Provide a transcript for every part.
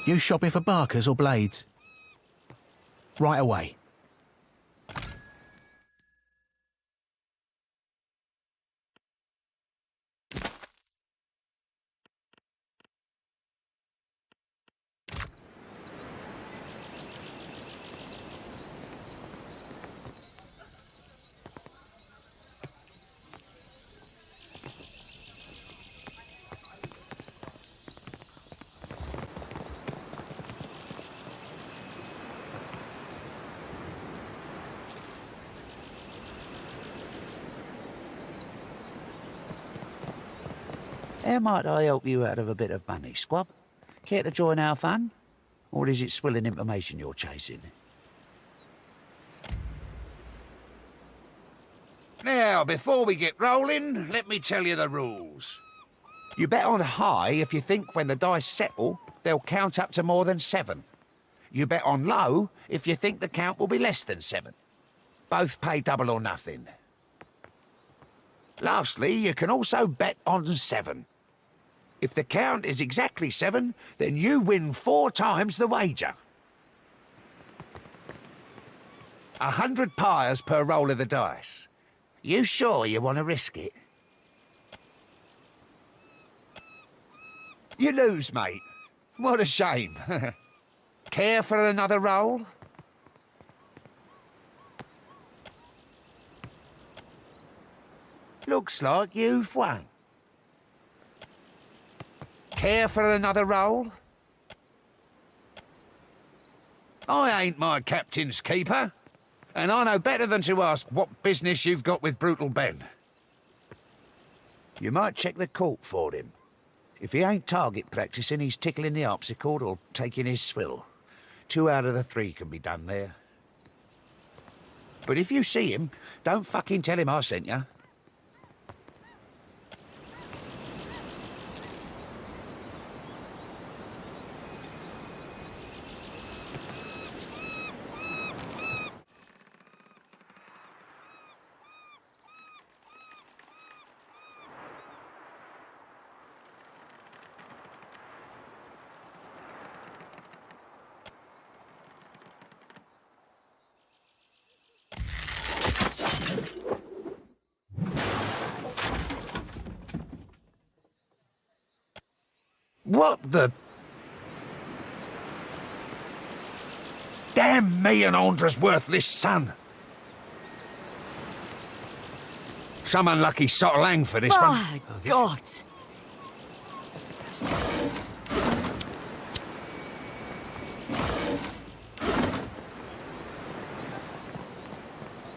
You shopping for barkers or blades? Right away. How might I help you out of a bit of money, Squab? Care to join our fun? Or is it swilling information you're chasing? Now, before we get rolling, let me tell you the rules. You bet on high if you think when the dice settle, they'll count up to more than 7. You bet on low if you think the count will be less than 7. Both pay double or nothing. Lastly, you can also bet on 7. If the count is exactly 7, then you win 4 times the wager. 100 pyres per roll of the dice. You sure you want to risk it? You lose, mate. What a shame. Care for another roll? Looks like you've won. Care for another roll? I ain't my captain's keeper, and I know better than to ask what business you've got with Brutal Ben. You might check the court for him. If he ain't target practicing, he's tickling the harpsichord or taking his swill. 2 out of the 3 can be done there. But if you see him, don't fucking tell him I sent you. What the... Damn me and Andra's worthless son! Some unlucky sot will hang for this one. My God!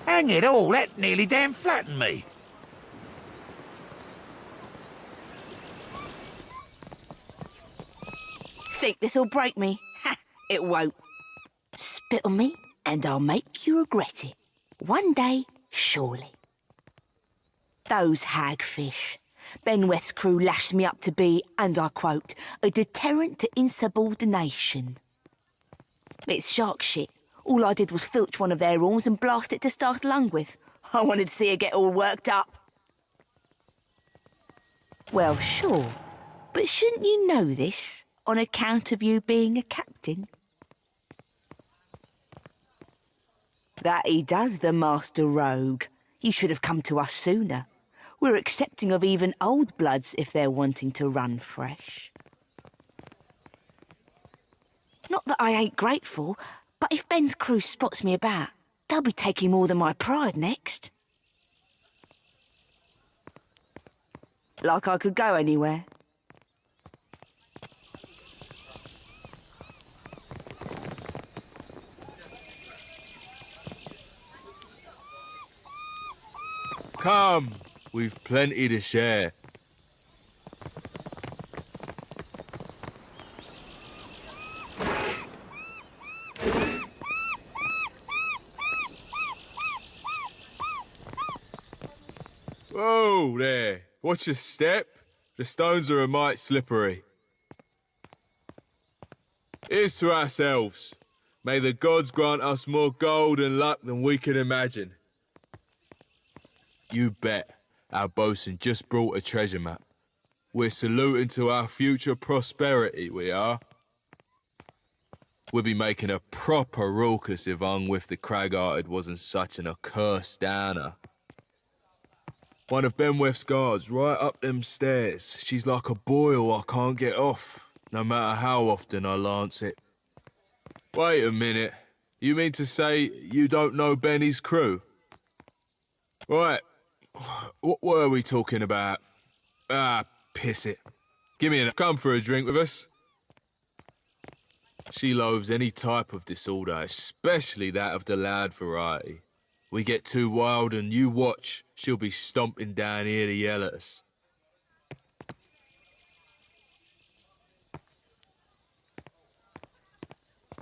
Hang it all, that nearly damn flattened me. Think this'll break me? Ha! It won't. Spit on me, and I'll make you regret it. One day, surely. Those hagfish. Ben West's crew lashed me up to be, and I quote, a deterrent to insubordination. It's shark shit. All I did was filch one of their horns and blast it to start lung with. I wanted to see her get all worked up. Well, sure. But shouldn't you know this, on account of you being a captain? That he does, the master rogue. You should have come to us sooner. We're accepting of even old bloods if they're wanting to run fresh. Not that I ain't grateful, but if Ben's crew spots me about, they'll be taking more than my pride next. Like I could go anywhere. Come, we've plenty to share. Whoa there, watch your step. The stones are a mite slippery. Here's to ourselves. May the gods grant us more gold and luck than we can imagine. You bet, our bosun just brought a treasure map. We're saluting to our future prosperity, we are. We'd be making a proper raucous if Ungwith the Crag-Hearted wasn't such an accursed downer. One of Benweth's guards right up them stairs. She's like a boil I can't get off, no matter how often I lance it. Wait a minute. You mean to say you don't know Benny's crew? Right. What were we talking about? Ah, piss it. Give me a... Come for a drink with us. She loathes any type of disorder, especially that of the loud variety. We get too wild and you watch, she'll be stomping down here to yell at us.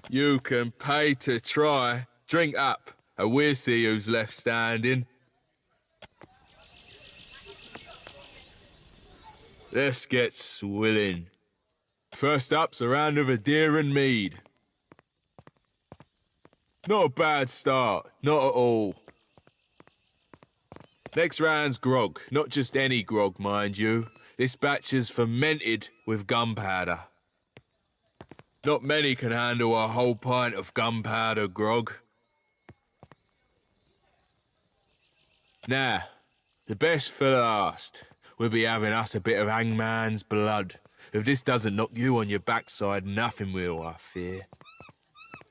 You can pay to try. Drink up, and we'll see who's left standing. Let's get swilling. First up's a round of a deer and mead. Not a bad start, not at all. Next round's grog, not just any grog, mind you. This batch is fermented with gunpowder. Not many can handle a whole pint of gunpowder grog. Now, the best for last. We'll be having us a bit of hangman's blood. If this doesn't knock you on your backside, nothing will, I fear.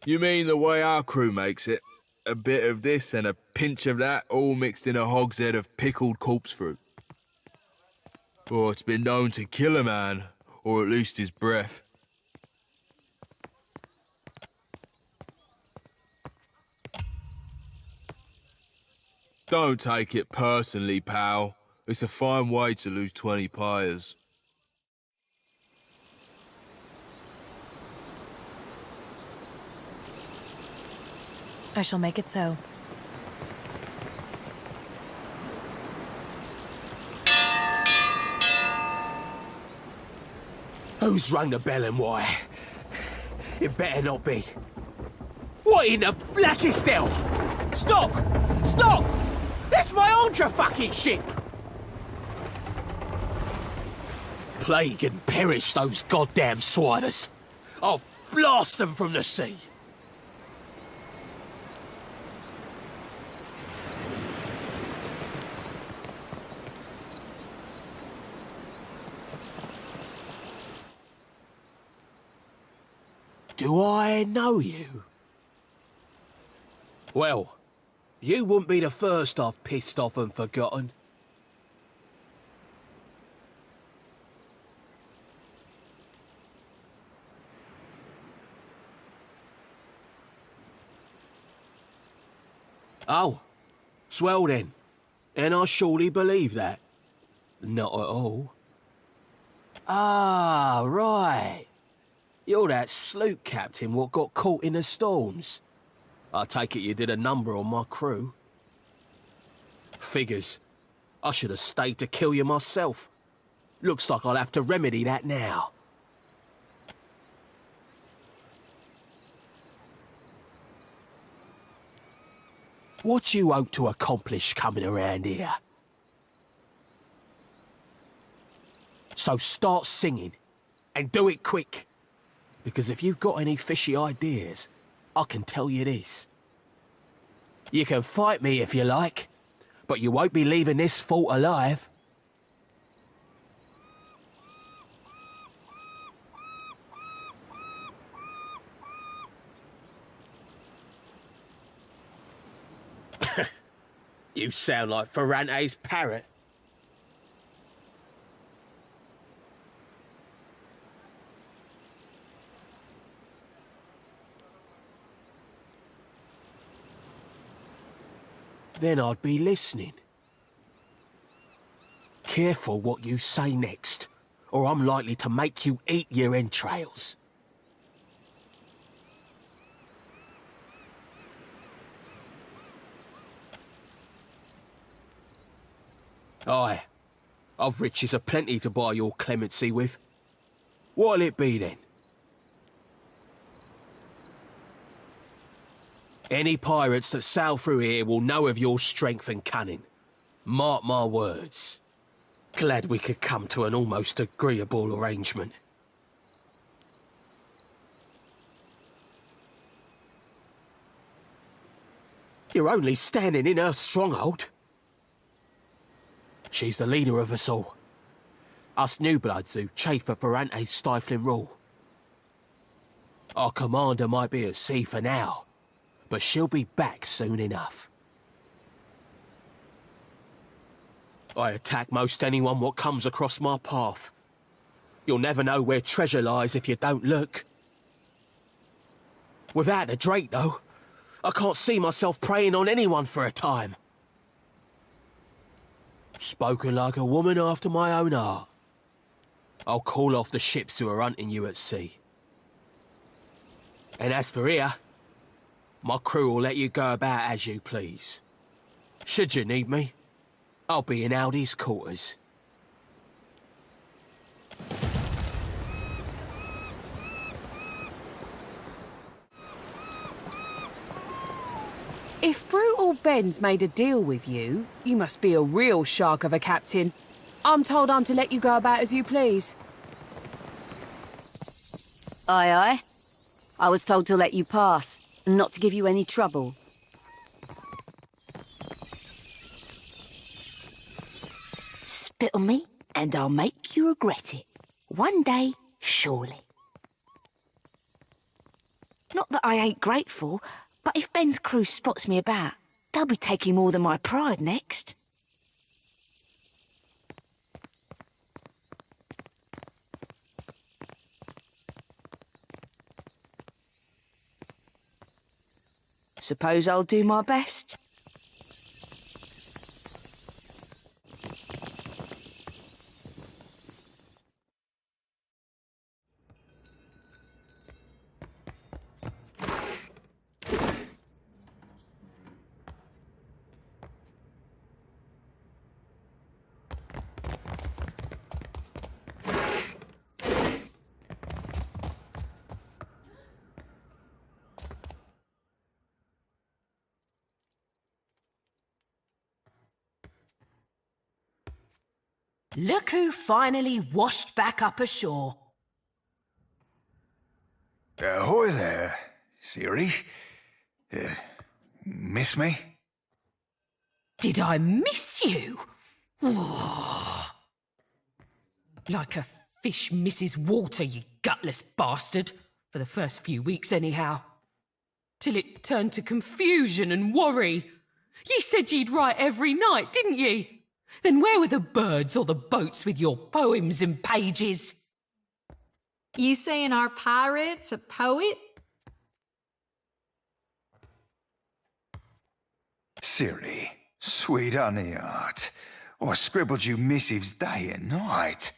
You mean the way our crew makes it? A bit of this and a pinch of that, all mixed in a hogshead of pickled corpse fruit. Oh, it's been known to kill a man, or at least his breath. Don't take it personally, pal. It's a fine way to lose 20 pyres. I shall make it so. Who's rung the bell and why? It better not be. What in the blackest hell? Stop! Stop! That's my Andra fucking ship! Plague and perish those goddamn swivers. I'll blast them from the sea. Do I know you? Well, you wouldn't be the first I've pissed off and forgotten. Oh, swell then. And I surely believe that. Not at all. Ah, right. You're that sloop captain what got caught in the storms. I take it you did a number on my crew. Figures. I should have stayed to kill you myself. Looks like I'll have to remedy that now. What you hope to accomplish coming around here? So start singing, and do it quick. Because if you've got any fishy ideas, I can tell you this. You can fight me if you like, but you won't be leaving this fort alive. You sound like Ferrante's parrot. Then I'd be listening. Careful what you say next, or I'm likely to make you eat your entrails. Aye, I've riches aplenty to buy your clemency with. What'll it be then? Any pirates that sail through here will know of your strength and cunning. Mark my words. Glad we could come to an almost agreeable arrangement. You're only standing in her stronghold. She's the leader of us all. Us new bloods who chafe at Ferrante's stifling rule. Our commander might be at sea for now, but she'll be back soon enough. I attack most anyone what comes across my path. You'll never know where treasure lies if you don't look. Without the Drake, though, I can't see myself preying on anyone for a time. Spoken like a woman after my own heart. I'll call off the ships who are hunting you at sea. And as for here, my crew will let you go about as you please. Should you need me, I'll be in Aldi's quarters. If Brutal Ben's made a deal with you, you must be a real shark of a captain. I'm told I'm to let you go about as you please. Aye, aye. I was told to let you pass, and not to give you any trouble. Spit on me, and I'll make you regret it. One day, surely. Not that I ain't grateful, but if Ben's crew spots me about, they'll be taking more than my pride next. Suppose I'll do my best. Look who finally washed back up ashore. Ahoy there, Siri. Miss me? Did I miss you? Like a fish misses water, you gutless bastard. For the first few weeks, anyhow. Till it turned to confusion and worry. Ye said ye'd write every night, didn't ye? Then where were the birds or the boats with your poems and pages? You saying our pirate's a poet? Siri, sweet honey heart. I scribbled you missives day and night.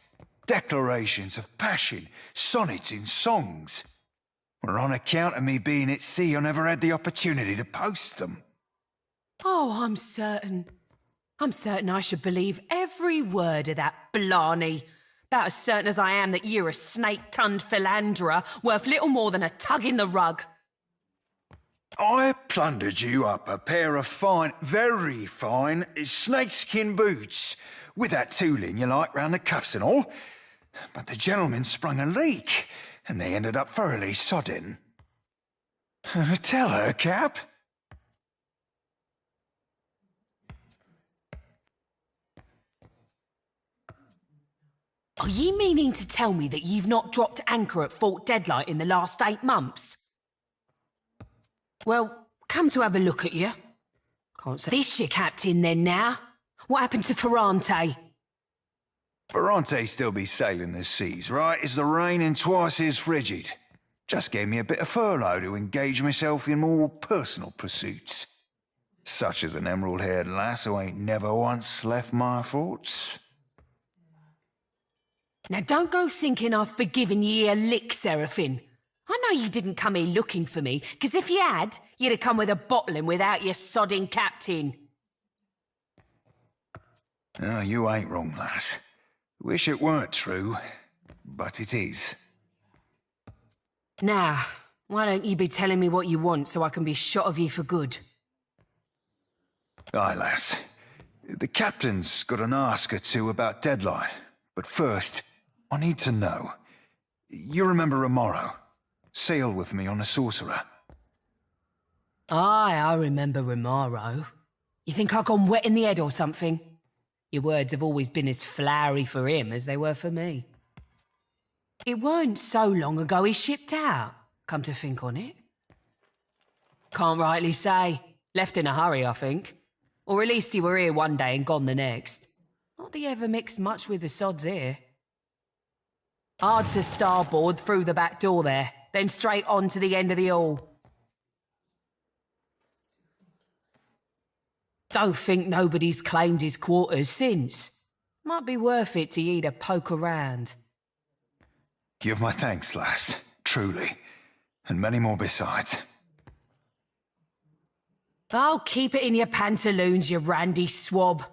Declarations of passion, sonnets in songs. Well, on account of me being at sea, I never had the opportunity to post them. Oh, I'm certain I should believe every word of that blarney. About as certain as I am that you're a snake-tongued philanderer worth little more than a tug in the rug. I plundered you up a pair of fine, very fine, snakeskin boots, with that tooling you like round the cuffs and all. But the gentleman sprung a leak, and they ended up thoroughly sodden. Tell her, Cap. Are ye meaning to tell me that you've not dropped anchor at Fort Deadlight in the last 8 months? Well, come to have a look at you. Can't say this your captain then now. What happened to Ferrante? Ferrante still be sailing the seas, right as the rain and twice as frigid. Just gave me a bit of furlough to engage myself in more personal pursuits. Such as an emerald-haired lass who ain't never once left my thoughts. Now don't go thinking I've forgiven ye a lick, Seraphine. I know you didn't come here looking for me, 'cause if you had, you'd have come with a bottle and without your sodding captain. No, you ain't wrong, lass. Wish it weren't true, but it is. Now, why don't you be telling me what you want so I can be shot of ye for good? Aye, lass. The captain's got an ask or two about Deadlight, but first, I need to know. You remember Amaro? Sailed with me on a sorcerer. Aye, I remember Romaro. You think I gone wet in the head or something? Your words have always been as flowery for him as they were for me. It weren't so long ago he shipped out, come to think on it. Can't rightly say. Left in a hurry, I think. Or at least he were here one day and gone the next. Not that he ever mixed much with the sods here. Hard to starboard through the back door there, then straight on to the end of the hall. Don't think nobody's claimed his quarters since. Might be worth it to you to poke around. Give my thanks, lass. Truly. And many more besides. Oh, keep it in your pantaloons, you randy swab.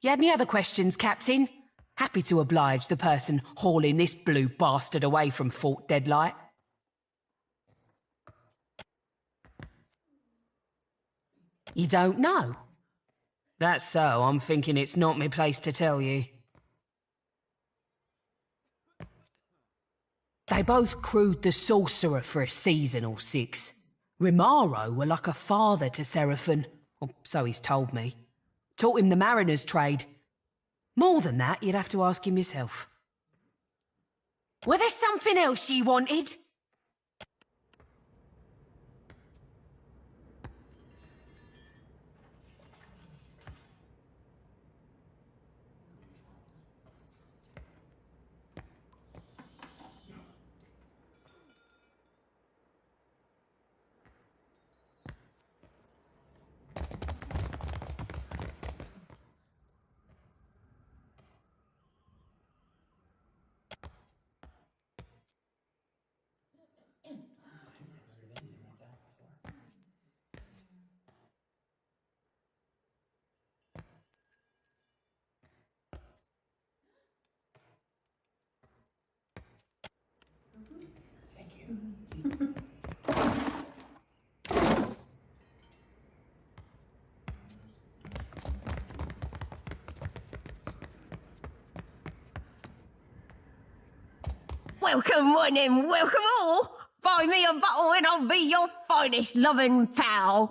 You had any other questions, Captain? Happy to oblige the person hauling this blue bastard away from Fort Deadlight. You don't know? That's so, I'm thinking it's not my place to tell you. They both crewed the Sorcerer for a season or six. Romaro were like a father to Seraphin, or so he's told me. Taught him the mariner's trade. More than that, you'd have to ask him yourself. Were there something else you wanted? Welcome one and welcome all. Buy me a bottle and I'll be your finest loving pal.